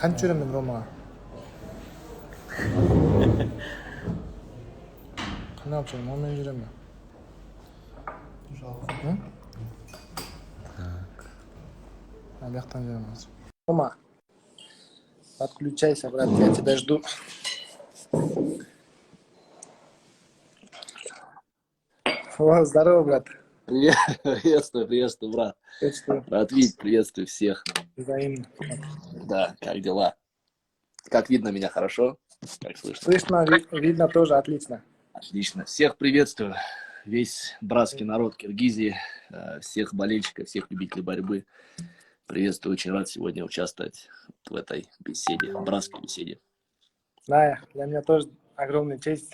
Qancha yuraman Roma? Qanday olib chiqaman? Men yuraman. А bu yoqdan yuraman. Roma, подключайся, брат, я тебя жду. О, здорово, брат. Приветствую, брат. Приветствую. Рад видеть, приветствую всех. Взаимно. Да, как дела? Как видно меня хорошо? Как слышно? Слышно, видно тоже отлично. Отлично. Всех приветствую. Весь братский народ Киргизии, всех болельщиков, всех любителей борьбы. Приветствую, очень рад сегодня участвовать в этой беседе, братской беседе. Да, для меня тоже огромная честь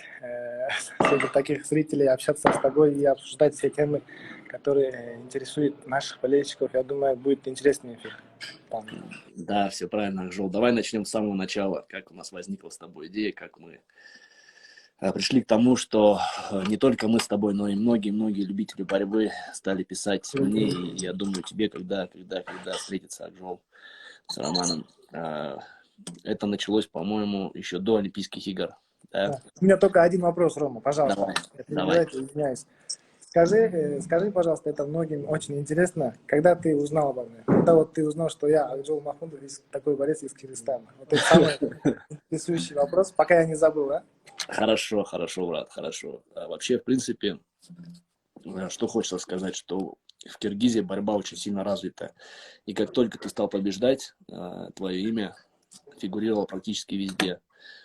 среди таких зрителей общаться с тобой и обсуждать все темы, которые интересуют наших болельщиков. Я думаю, будет интересный эфир. Да, все правильно, Акжол. Давай начнем с самого начала. Как у нас возникла с тобой идея, как мы пришли к тому, что не только мы с тобой, но и многие-многие любители борьбы стали писать мне, и я думаю, тебе, когда встретится Акжол с Романом. Это началось, по-моему, еще до Олимпийских игр. Да? У меня только один вопрос, Рома, пожалуйста. Давай. Извиняюсь. Скажи, пожалуйста, это многим очень интересно, когда ты узнал обо мне? Когда вот ты узнал, что я Акжол Махмудов, такой борец из Кыргызстана? Вот это самый интересующий вопрос, пока я не забыл, да? Хорошо, брат, хорошо. Вообще, в принципе, что хочется сказать, что в Киргизии борьба очень сильно развита. И как только ты стал побеждать, твое имя фигурировало практически везде.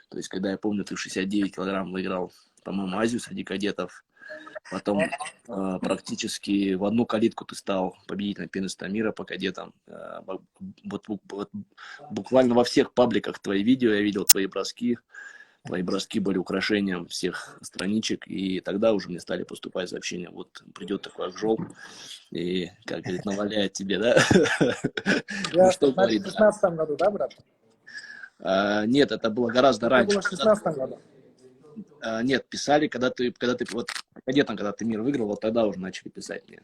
То есть, когда я помню, ты в 69 килограмм выиграл, по-моему, Азию среди кадетов, потом практически в одну калитку ты стал победителем первенства мира по кадетам. Вот буквально во всех пабликах твои видео я видел, твои броски. Твои броски были украшением всех страничек, и тогда уже мне стали поступать сообщения, вот придет такой Акжол, и, как говорит, наваляет тебе, да? Я Ну, что в говорит? 16 году, да, брат? Нет, это было гораздо Это раньше. было в 16 году. Нет, писали, когда ты вот кадетом, когда ты мир выиграл, вот тогда уже начали писать мне.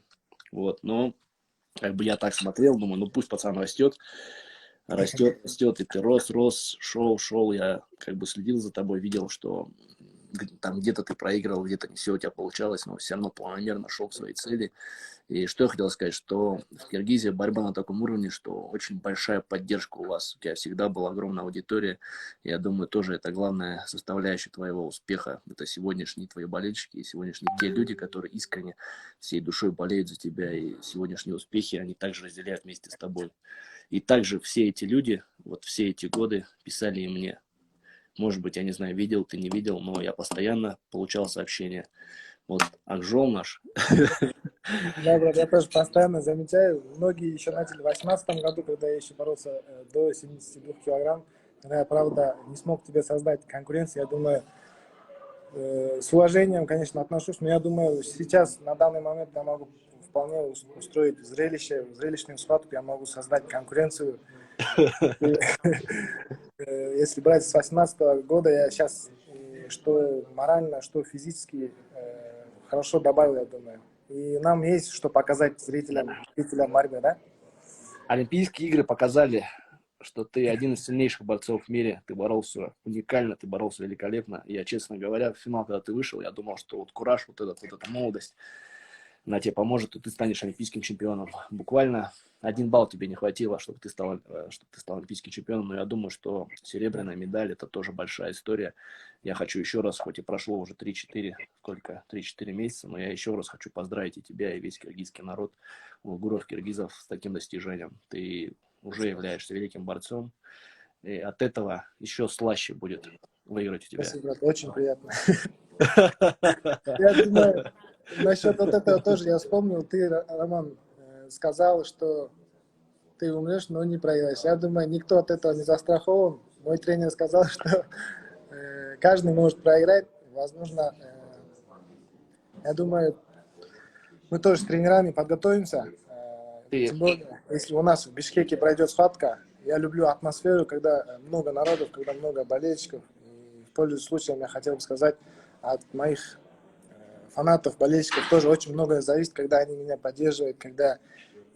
Вот, но как бы я так смотрел, думаю, ну пусть пацан растет, и ты рос, шел, я как бы следил за тобой, видел, что там где-то ты проигрывал, где-то не все у тебя получалось, но все равно планомерно шел к своей цели. И что я хотел сказать, что в Киргизии борьба на таком уровне, что очень большая поддержка у вас. У тебя всегда была огромная аудитория. Я думаю, тоже это главная составляющая твоего успеха. Это сегодняшние твои болельщики, и сегодняшние те люди, которые искренне всей душой болеют за тебя. И сегодняшние успехи они также разделяют вместе с тобой. И также все эти люди, вот все эти годы писали и мне. Может быть, я не знаю, видел ты, не видел, но я постоянно получал сообщения. Вот Акжол наш. Да, брат, я тоже постоянно замечаю. Многие еще начали в 18 году, когда я еще боролся до 72 килограмм. Но я, правда, не смог тебе создать конкуренцию. Я думаю, с уважением, конечно, отношусь, но я думаю, сейчас, на данный момент, я могу вполне устроить зрелищную схватку, я могу создать конкуренцию. Если брать с 18 года, я сейчас что морально, что физически хорошо добавил, я думаю. И нам есть что показать зрителям борьбы, да? Олимпийские игры показали, что ты один из сильнейших борцов в мире. Ты боролся уникально, ты боролся великолепно. Я, честно говоря, в финал, когда ты вышел, я думал, что вот кураж, вот эта молодость, она тебе поможет, и ты станешь олимпийским чемпионом. Буквально 1 балл тебе не хватило, чтобы ты стал олимпийским чемпионом. Но я думаю, что серебряная медаль – это тоже большая история. Я хочу еще раз, хоть и прошло уже 3-4 месяца, но я еще раз хочу поздравить и тебя, и весь киргизский народ, уйгуров, киргизов с таким достижением. Ты уже являешься великим борцом, и от этого еще слаще будет выиграть у тебя. Спасибо, брат, очень приятно. Я думаю, насчет вот этого тоже я вспомнил. Ты, Роман, сказал, что ты умрешь, но не проиграешь. Я думаю, никто от этого не застрахован. Мой тренер сказал, что каждый может проиграть. Возможно, я думаю, мы тоже с тренерами подготовимся. Тем более, если у нас в Бишкеке пройдет схватка, я люблю атмосферу, когда много народов, когда много болельщиков. И в пользу случая я хотел бы сказать, от моих фанатов, болельщиков тоже очень многое зависит, когда они меня поддерживают, когда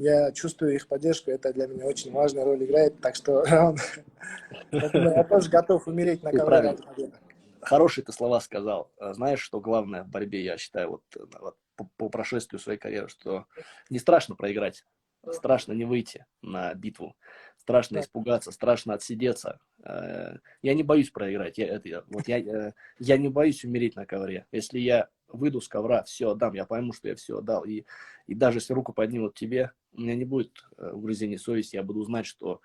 я чувствую их поддержку, это для меня очень важную роль играет, так что я думаю, я тоже готов умереть на Ты ковре правильно. ради победы. Хорошие ты слова сказал. Знаешь, что главное в борьбе, я считаю, вот по прошествию своей карьеры, что не страшно проиграть, страшно не выйти на битву, страшно Да. испугаться, страшно отсидеться. Я не боюсь проиграть, я не боюсь умереть на ковре. Если я выйду с ковра, все отдам, я пойму, что я все отдал. И даже если руку поднимут тебе, у меня не будет угрызений совести, я буду знать, что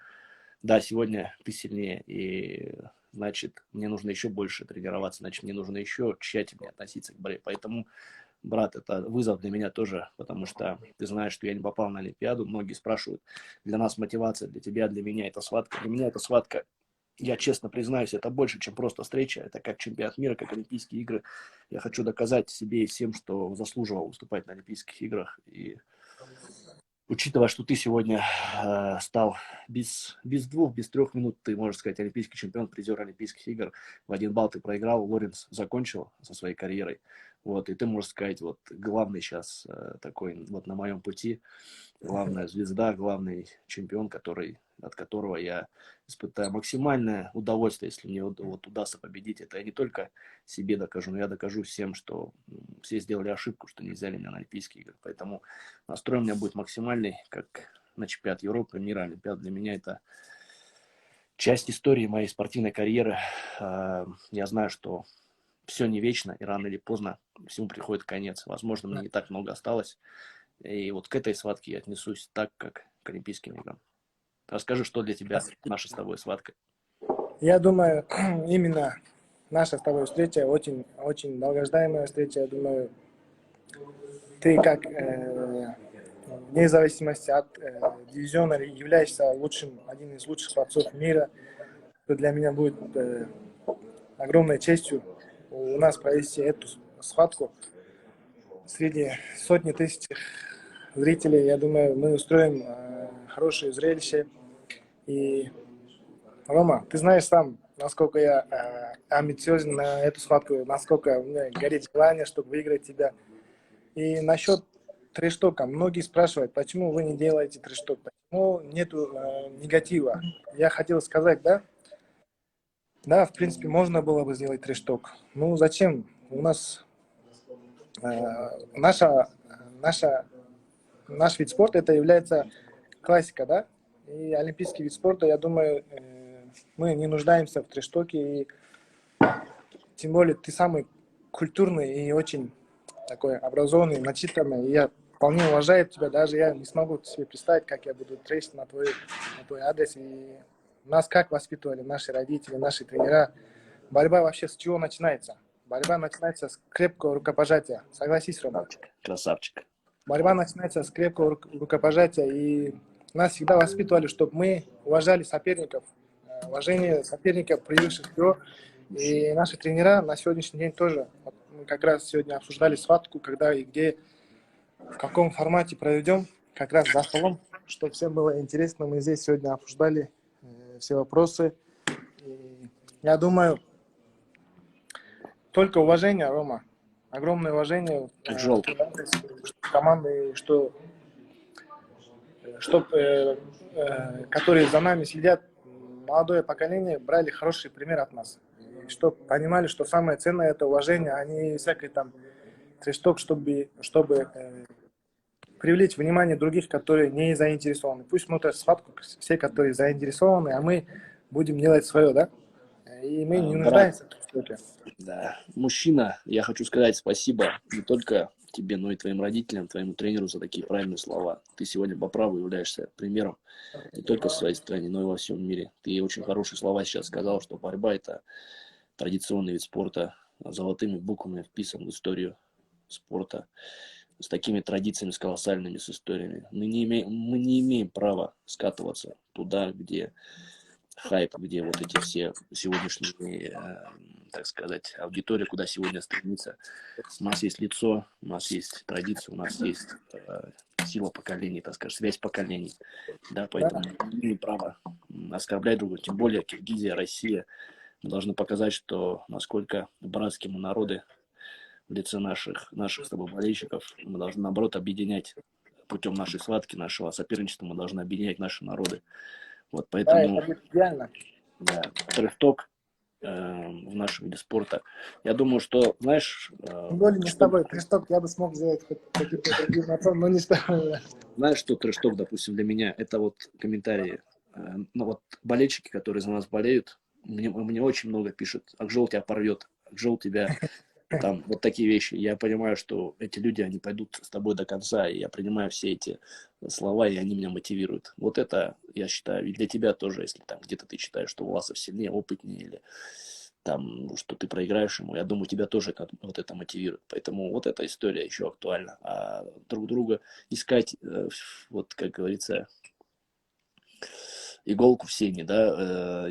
да, сегодня ты сильнее, и значит, мне нужно еще больше тренироваться, значит, мне нужно еще тщательнее относиться к борьбе. Поэтому, брат, это вызов для меня тоже, потому что ты знаешь, что я не попал на Олимпиаду. Многие спрашивают, для нас мотивация, для тебя, для меня это схватка. Для меня это схватка, я честно признаюсь, это больше, чем просто встреча. Это как чемпионат мира, как Олимпийские игры. Я хочу доказать себе и всем, что заслуживал выступать на Олимпийских играх. И учитывая, что ты сегодня стал без 2-3 минут, ты, можешь сказать, олимпийский чемпион, призер Олимпийских игр, в 1 балл ты проиграл, Лоренс закончил со своей карьерой, вот, и ты, можешь сказать, вот, главный сейчас такой, вот, на моем пути, главная звезда, главный чемпион, от которого я испытаю максимальное удовольствие, если мне вот удастся победить. Это я не только себе докажу, но я докажу всем, что все сделали ошибку, что не взяли меня на Олимпийские игры. Поэтому настрой у меня будет максимальный, как на чемпионат Европы, мира, Олимпиад. Для меня это часть истории моей спортивной карьеры. Я знаю, что все не вечно, и рано или поздно всему приходит конец. Возможно, мне не так много осталось. И вот к этой схватке я отнесусь так, как к Олимпийским играм. Расскажи, что для тебя наша с тобой схватка. Я думаю, именно наша с тобой встреча очень, очень долгожданная встреча. Я думаю, ты как вне зависимости от дивизиона являешься одним из лучших борцов мира. Это для меня будет огромной честью у нас провести эту схватку среди сотни тысяч зрителей. Я думаю, мы устроим хорошее зрелище. И, Рома, ты знаешь сам, насколько я амбициозен на эту схватку, насколько у меня горит желание, чтобы выиграть тебя. И насчет трештока. Многие спрашивают, почему вы не делаете трешток, почему нету негатива. Я хотел сказать, да, в принципе, можно было бы сделать трешток. Ну, зачем? У нас наша, наш вид спорта, это является классика, да? И олимпийский вид спорта, я думаю, мы не нуждаемся в трештоке. И тем более ты самый культурный и очень такой образованный, начитанный. И я вполне уважаю тебя. Даже я не смогу себе представить, как я буду трещать на твой адрес. И нас как воспитывали наши родители, наши тренера. Борьба вообще с чего начинается? Борьба начинается с крепкого рукопожатия. Согласись, Рома? Красавчик. Борьба начинается с крепкого рукопожатия. И нас всегда воспитывали, чтобы мы уважали соперников. Уважение соперника превыше всего. И наши тренера на сегодняшний день тоже. Вот мы как раз сегодня обсуждали схватку, когда и где, в каком формате проведем. Как раз за столом, чтобы всем было интересно. Мы здесь сегодня обсуждали все вопросы. И я думаю, только уважение, Рома. Огромное уважение Тяжел. команды, которые за нами следят, молодое поколение брали хороший пример от нас. Чтобы понимали, что самое ценное это уважение, а не всякий там трешток, чтобы привлечь внимание других, которые не заинтересованы. Пусть смотрят схватку все, которые заинтересованы, а мы будем делать свое, да? И мы не Брат, нуждаемся в трештоке. да, мужчина, я хочу сказать спасибо не только тебе, но и твоим родителям, твоему тренеру за такие правильные слова. Ты сегодня по праву являешься примером не только в своей стране, но и во всем мире. Ты очень хорошие слова сейчас сказал, что борьба – это традиционный вид спорта, золотыми буквами вписан в историю спорта, с такими традициями, с колоссальными, с историями. Мы не имеем права скатываться туда, где хайп, где вот эти все сегодняшние, так сказать, аудитория, куда сегодня стремится. У нас есть лицо, у нас есть традиция, у нас есть сила поколений, так сказать, связь поколений. Да, поэтому мы не имеем права оскорблять друг друга, тем более Киргизия, Россия. Мы должны показать, что насколько братские мы народы в лице наших с тобой болельщиков. Мы должны, наоборот, объединять путем нашей схватки, нашего соперничества мы должны объединять наши народы. Вот Да, поэтому, это будет идеально. да, трэш-ток в нашем виде спорта. Я думаю, что, знаешь, Тем более не с что, тобой. Трэш-ток я бы смог сделать хоть каким-то другим нацом, но не с тобой. знаешь, что трэш-ток, допустим, для меня, это вот комментарии. Ну вот болельщики, которые за нас болеют, мне очень много пишут, Акжол тебя порвет, Акжол тебя там, вот такие вещи. Я понимаю, что эти люди, они пойдут с тобой до конца, и я принимаю все эти слова, и они меня мотивируют. Вот это, я считаю, и для тебя тоже, если там где-то ты считаешь, что Власов сильнее, опытнее, или там, что ты проиграешь ему, я думаю, тебя тоже вот это мотивирует. Поэтому вот эта история еще актуальна. А друг друга искать, вот как говорится, иголку в сене, да,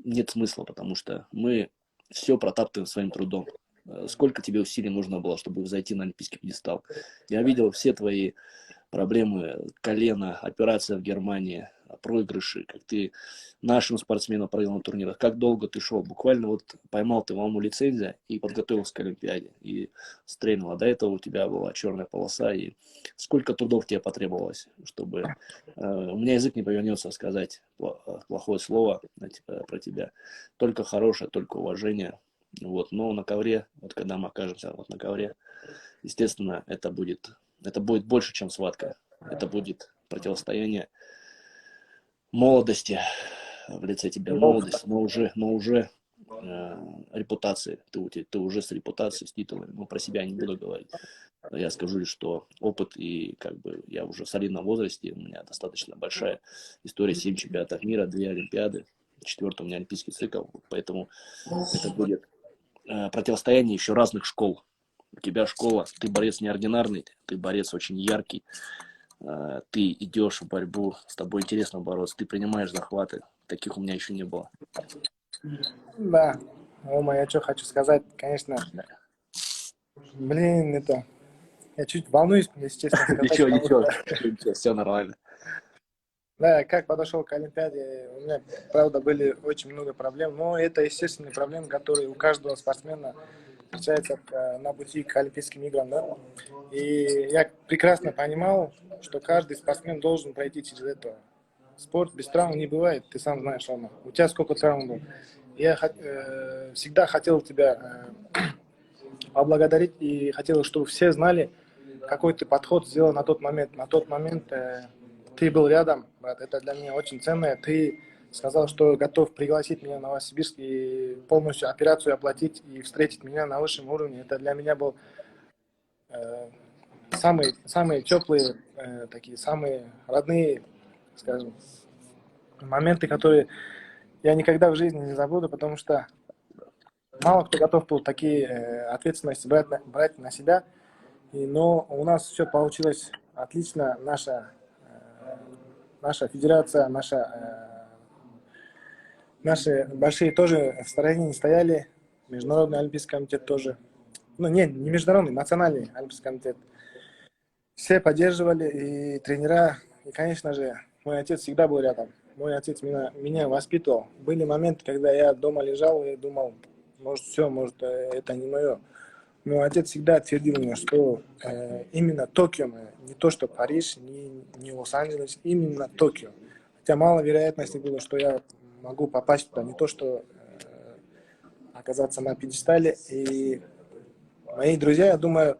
нет смысла, потому что мы все протаптываем своим трудом. Сколько тебе усилий нужно было, чтобы взойти на олимпийский пьедестал? Я видел все твои проблемы, колено, операция в Германии, проигрыши, как ты нашим спортсменам проиграл на турнирах, как долго ты шел, буквально вот поймал ты волну лицензия и подготовился к Олимпиаде, и стрельнула. До этого у тебя была черная полоса, и сколько трудов тебе потребовалось, чтобы... у меня язык не повернется сказать плохое слово про тебя, только хорошее, только уважение, вот, но на ковре, вот когда мы окажемся вот на ковре, естественно, это будет больше, чем схватка. Это будет противостояние молодости, в лице тебя молодость, но уже репутации. Ты уже с репутацией, с титулами. Ну, про себя не буду говорить. Я скажу лишь, что опыт и как бы я уже в солидном возрасте, у меня достаточно большая история, 7 чемпионатов мира, 2 Олимпиады, 4 у меня олимпийский цикл, поэтому это будет противостояние еще разных школ. У тебя школа, ты борец неординарный, ты борец очень яркий, ты идешь в борьбу, с тобой интересно бороться, ты принимаешь захваты. Таких у меня еще не было. Да. Рома, я что хочу сказать, конечно, блин, это... Я чуть волнуюсь, если честно сказать, Ничего, потому ничего, что, ничего, все нормально. да, как подошел к Олимпиаде, у меня, правда, были очень много проблем, но это естественные проблемы, которые у каждого спортсмена встречаются на пути к Олимпийским играм, да. И я прекрасно понимал, что каждый спортсмен должен пройти через это. Спорт без травм не бывает, ты сам знаешь, Рома. У тебя сколько травм было? Я всегда хотел тебя поблагодарить и хотел, чтобы все знали, какой ты подход сделал на тот момент. На тот момент ты был рядом, брат, это для меня очень ценно. Ты сказал, что готов пригласить меня в Новосибирск и полностью операцию оплатить и встретить меня на высшем уровне. Это для меня был э, самые теплые, такие самые родные, скажем, моменты, которые я никогда в жизни не забуду, потому что мало кто готов был такие ответственности брать на себя. Но у нас все получилось отлично. Наша федерация, наши большие тоже в стороне не стояли. Международный олимпийский комитет тоже. Ну, не международный, национальный олимпийский комитет. Все поддерживали, и тренера, и, конечно же, мой отец всегда был рядом. Мой отец меня воспитывал. Были моменты, когда я дома лежал и думал, может, все, может, это не мое. Но отец всегда твердил мне, что именно Токио, не то что Париж, не Лос-Анджелес, именно Токио. Хотя мало вероятности было, что я могу попасть туда, не то что оказаться на пьедестале. И мои друзья, я думаю,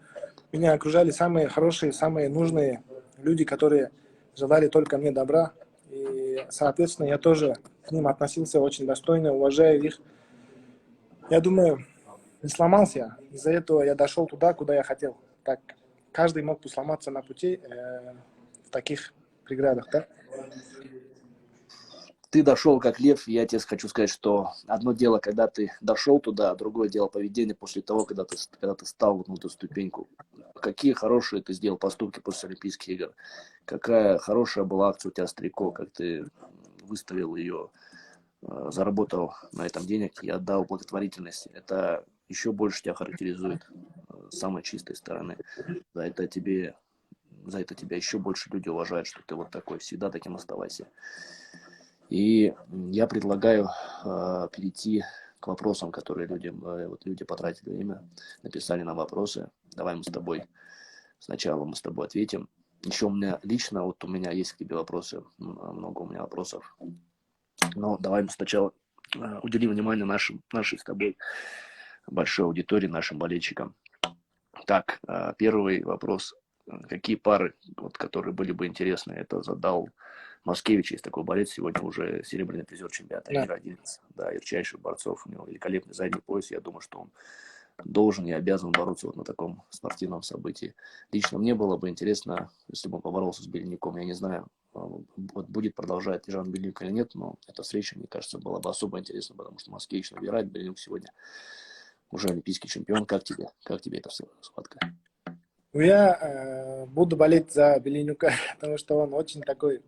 меня окружали самые хорошие, самые нужные люди, которые желали только мне добра. И, соответственно, я тоже к ним относился очень достойно, уважая их. Я думаю, не сломался я. Из-за этого я дошел туда, куда я хотел. Так, каждый мог бы сломаться на пути в таких преградах, да? Ты дошел как лев, и я тебе хочу сказать, что одно дело, когда ты дошел туда, а другое дело поведение после того, когда ты стал вот на эту ступеньку. Какие хорошие ты сделал поступки после Олимпийских игр. Какая хорошая была акция у тебя с трико, как ты выставил ее, заработал на этом денег и отдал благотворительности. Это еще больше тебя характеризует с самой чистой стороны. За это тебе, за это тебя еще больше люди уважают, что ты вот такой, всегда таким оставайся. И я предлагаю перейти к вопросам, которые люди потратили время, написали нам вопросы. Давай мы с тобой ответим. Еще у меня лично, вот у меня есть к тебе вопросы, много у меня вопросов. Но давай мы сначала уделим внимание нашей с тобой большой аудитории, нашим болельщикам. Так, первый вопрос. Какие пары, вот, которые были бы интересны, это задал Маскевич, есть такой борец, сегодня уже серебряный призер чемпионата Да. мира, один из ярчайших борцов, у него великолепный задний пояс, я думаю, что он должен и обязан бороться вот на таком спортивном событии. Лично мне было бы интересно, если бы он поборолся с Беленюком, я не знаю, вот будет продолжать Жан Беленюк или нет, но эта встреча, мне кажется, была бы особо интересна, потому что Маскевич набирает, Беленюк сегодня уже олимпийский чемпион. Как тебе эта схватка? Я буду болеть за Беленюка, потому что он очень такой,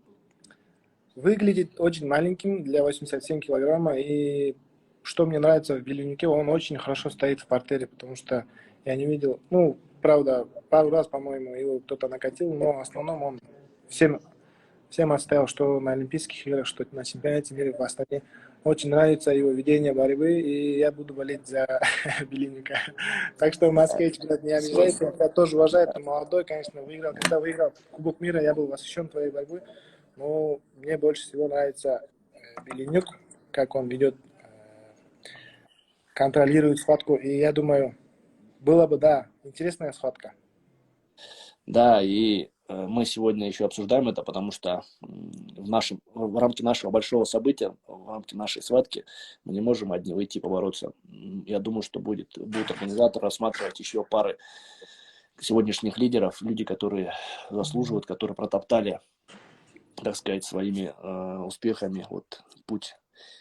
выглядит очень маленьким для 87 килограмма, и что мне нравится в Беленюке, он очень хорошо стоит в партере, потому что я не видел, ну, правда, пару раз, по-моему, его кто-то накатил, но в основном он всем оставил, что на Олимпийских играх, что на чемпионате мира в Астане. Очень нравится его ведение борьбы, и я буду болеть за Беленюка. Так что Маскевич, блядь, не обижайся, я тоже уважаю, ты молодой, конечно, выиграл. Когда выиграл Кубок мира, я был восхищен твоей борьбой, но мне больше всего нравится Беленюк, как он ведет, контролирует схватку, и я думаю, было бы, да, интересная схватка. Да, и мы сегодня еще обсуждаем это, потому что в рамке нашего большого события, в рамке нашей схватки мы не можем одни выйти и побороться. Я думаю, что будут организаторы рассматривать еще пары сегодняшних лидеров, люди, которые заслуживают, которые протоптали, так сказать, своими успехами вот путь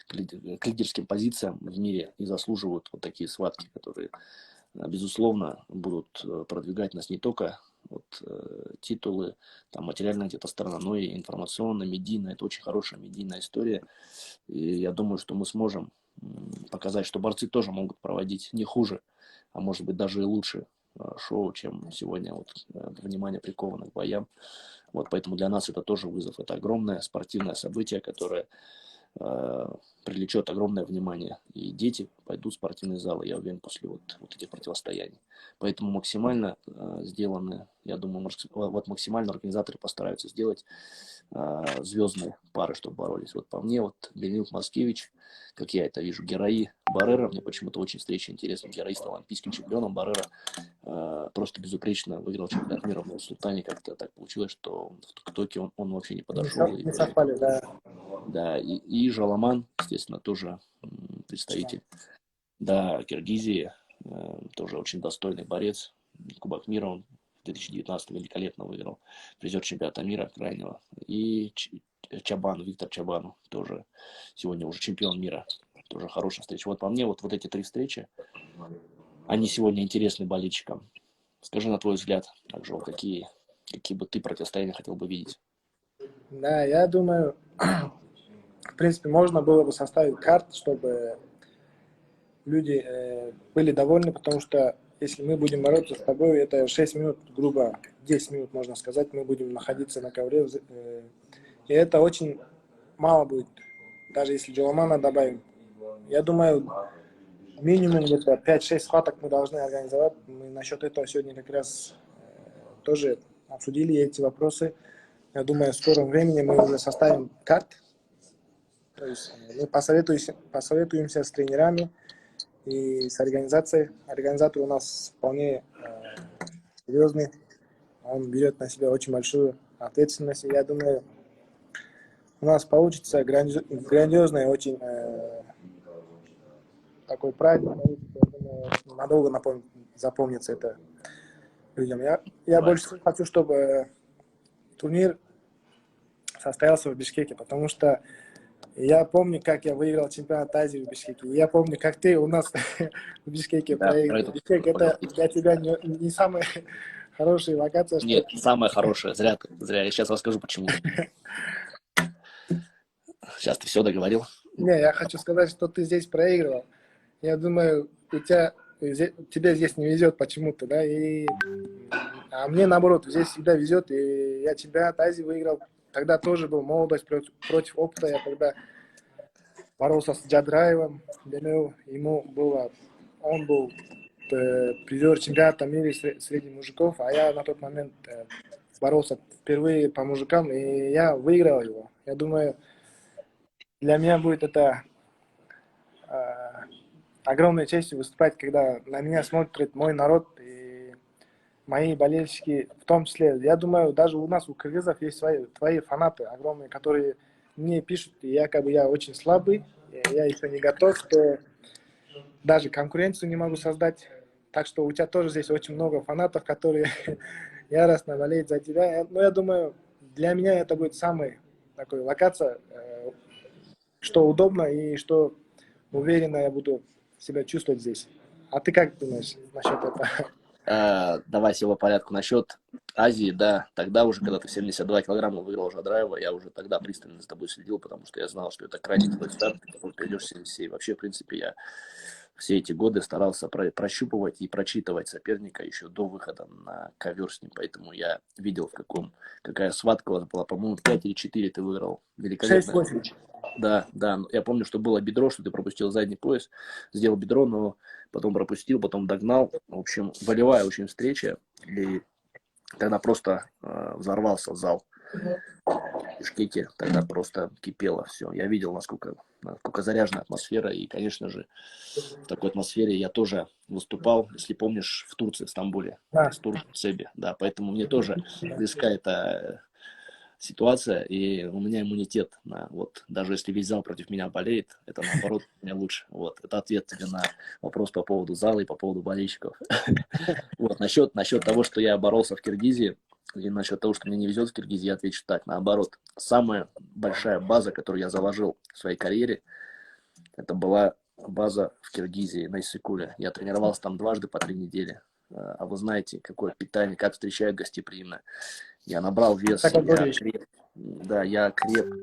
к лидерским позициям в мире и заслуживают вот такие схватки, которые, безусловно, будут продвигать нас не только вот, титулы, там, материальная где-то сторона, но и информационно, медийно. Это очень хорошая медийная история. И я думаю, что мы сможем показать, что борцы тоже могут проводить не хуже, а может быть даже и лучше шоу, чем сегодня вот, внимание приковано к боям. Вот, поэтому для нас это тоже вызов. Это огромное спортивное событие, которое привлечет огромное внимание. И дети пойдут в спортивные залы, я уверен, после вот этих противостояний. Поэтому максимально сделаны, я думаю, вот максимально организаторы постараются сделать звездные пары, чтобы боролись. Вот по мне, вот Беленюк, Маскевич, как я это вижу, Гераи, Баррера, мне почему-то очень встреча интересна. Гераи стал олимпийским чемпионом, Баррера просто безупречно выиграл чемпионат мира в Султане. Как-то так получилось, что к Токио он вообще не подошел. Не совпали, да. Да, и Жаламан, естественно, тоже представитель, да, Киргизии, тоже очень достойный борец. Кубок мира он в 2019 великолепно выиграл, призер чемпионата мира крайнего. И Чабан, Виктор Чабану, тоже сегодня уже чемпион мира, тоже хорошая встреча. Вот по мне, вот эти три встречи, они сегодня интересны болельщикам. Скажи, на твой взгляд, также вот какие бы ты противостояния хотел бы видеть? Да, я думаю, в принципе, можно было бы составить карт, чтобы люди были довольны, потому что если мы будем бороться с тобой, это 6 минут, грубо 10 минут, можно сказать, мы будем находиться на ковре, и это очень мало будет, даже если Джаламана добавим. Я думаю, минимум где-то 5-6 схваток мы должны организовать. Мы насчет этого сегодня как раз тоже обсудили эти вопросы. Я думаю, в скором времени мы уже составим карт. То есть мы посоветуемся с тренерами и с организацией. Организатор у нас вполне серьезный. Он берет на себя очень большую ответственность. И я думаю, у нас получится грандиозный, очень такой праздник. Я думаю, надолго запомнится это людям. Я больше всего хочу, чтобы турнир состоялся в Бишкеке, потому что я помню, как я выиграл чемпионат Азии в Бишкеке. Я помню, как ты у нас в Бишкеке Да, про проиграл. это Бишкек — это для тебя не самая хорошая локация, нет, что... самое хорошее. Зря. Я сейчас расскажу, почему. Сейчас ты все договорил. Не, я хочу сказать, что ты здесь проигрывал. Я думаю, тебе здесь не везет почему-то, да, а мне наоборот, здесь всегда везет, и я чемпионат Азии выиграл. Тогда тоже был молодость против опыта, я тогда боролся с Джадраевым, он был призер чемпионата мира среди мужиков, а я на тот момент боролся впервые по мужикам, и я выиграл его. Я думаю, для меня будет это э, огромной честью выступать, когда на меня смотрит мой народ и мои болельщики в том числе. Я думаю, даже у нас, у кыргызов, есть твои фанаты огромные, которые мне пишут, и якобы я очень слабый, я еще не готов, что даже конкуренцию не могу создать. Так что у тебя тоже здесь очень много фанатов, которые яростно болеют за тебя. Но я думаю, для меня это будет самая такая локация, что удобно и что уверенно я буду себя чувствовать здесь. А ты как думаешь насчет этого? Давай все по порядку. Насчет Азии, да, тогда уже, когда ты 72 килограмма выиграл Жадраева, я уже тогда пристально за тобой следил, потому что я знал, что это крайне твой старт, который придешь в 77. Вообще, в принципе, я все эти годы старался прощупывать и прочитывать соперника еще до выхода на ковер с ним, поэтому я видел, какая схватка у вас была, по-моему, 5 или 4 ты выиграл. Великолепно. 6-8. Да, да, я помню, что было бедро, что ты пропустил задний пояс, сделал бедро, но потом пропустил, потом догнал. В общем, волевая очень встреча, и тогда просто взорвался зал в Бишкеке, тогда просто кипело все. Я видел, насколько заряжена атмосфера, и, конечно же, в такой атмосфере я тоже выступал, если помнишь, в Турции, в Стамбуле, Да. с Турцией, в Себе, да, поэтому мне тоже близка эта ситуация, и у меня иммунитет вот, даже если весь зал против меня болеет, это наоборот мне лучше, вот, это ответ тебе на вопрос по поводу зала и по поводу болельщиков. Вот, насчет того, что я боролся в Киргизии, и насчет того, что мне не везет в Киргизии, я отвечу так, наоборот, самая большая база, которую я заложил в своей карьере, это была база в Киргизии, на Иссыкуле. Я тренировался там дважды по 3 недели. А вы знаете, какое питание, как встречают гостеприимно. Я набрал вес, Так как я говоришь. креп, да, я креп,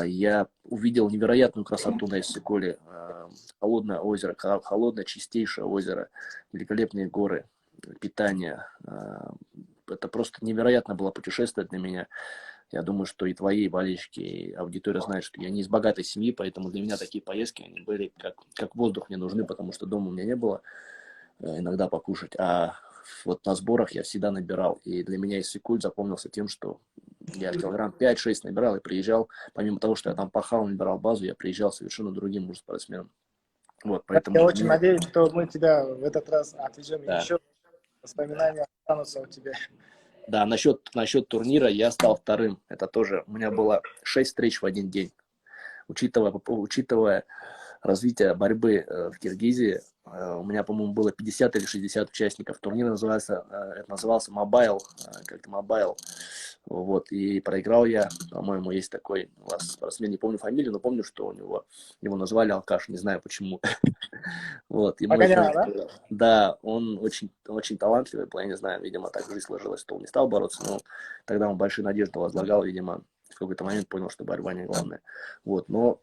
я увидел невероятную красоту на Иссыкуле, холодное озеро, холодное, чистейшее озеро, великолепные горы, питание. Это просто невероятно было путешествие для меня. Я думаю, что и твои болельщики, и аудитория знает, что я не из богатой семьи, поэтому для меня такие поездки, они были как воздух мне нужны, потому что дома у меня не было иногда покушать. А вот на сборах я всегда набирал. И для меня Иссык-Куль запомнился тем, что я килограмм 5-6 набирал и приезжал. Помимо того, что я там пахал, набирал базу, я приезжал совершенно другим уже спортсменом. Вот, Я поэтому очень мне, надеюсь, что мы тебя в этот раз отвезем да, еще. Воспоминания останутся у тебя. да, насчет турнира я стал вторым. Это тоже, у меня было 6 встреч в один день. Учитывая развитие борьбы в Киргизии, у меня, по-моему, было 50 или 60 участников. Турнир назывался Mobile, как-то Mobile. Вот, и проиграл я, по-моему, есть такой у вас спортсмен, не помню фамилию, но помню, что его назвали Алкаш, не знаю почему. Вот, ему очень, Погоняла, да? да, он очень талантливый, я не знаю, видимо, так жизнь сложилась, что он не стал бороться, но тогда он большие надежды возлагал, видимо, в какой-то момент понял, что борьба не главное. Вот, но